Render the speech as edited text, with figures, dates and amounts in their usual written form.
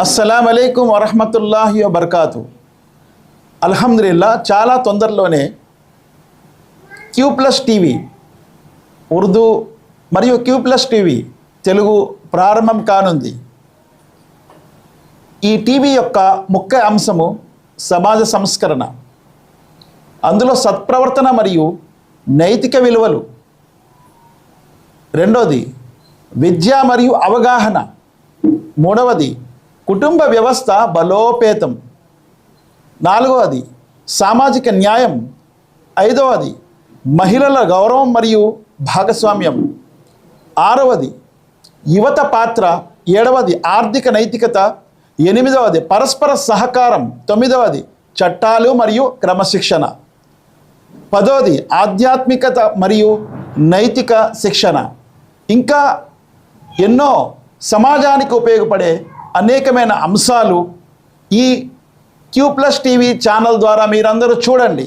అస్సలాము అలైకుం వరహ్మతుల్లాహి వబర్కాతు. అల్హమ్దులిల్లా చాలా తొందరలోనే Q+ టీవీ ఉర్దూ మరియు Q+ టీవీ తెలుగు ప్రారంభం కానుంది. ఈ టీవీ యొక్క ముఖ్య అంశము సమాజ సంస్కరణ, అందులో సత్ప్రవర్తన మరియు నైతిక విలువలు. రెండవది విద్య మరియు అవగాహన. మూడవది కుటుంబ వ్యవస్థ బలోపేతం. నాలుగవది సామాజిక న్యాయం. ఐదవది మహిళల గౌరవం మరియు భాగస్వామ్యం. ఆరవది యువత పాత్ర. ఏడవది ఆర్థిక నైతికత. ఎనిమిదవది పరస్పర సహకారం. తొమ్మిదవది చట్టాలు మరియు క్రమశిక్షణ. పదవది ఆధ్యాత్మికత మరియు నైతిక శిక్షణ. ఇంకా ఎన్నో సమాజానికి ఉపయోగపడే అనేకమైన అంశాలు ఈ Q+ టీవీ ఛానల్ ద్వారా మీరందరూ చూడండి.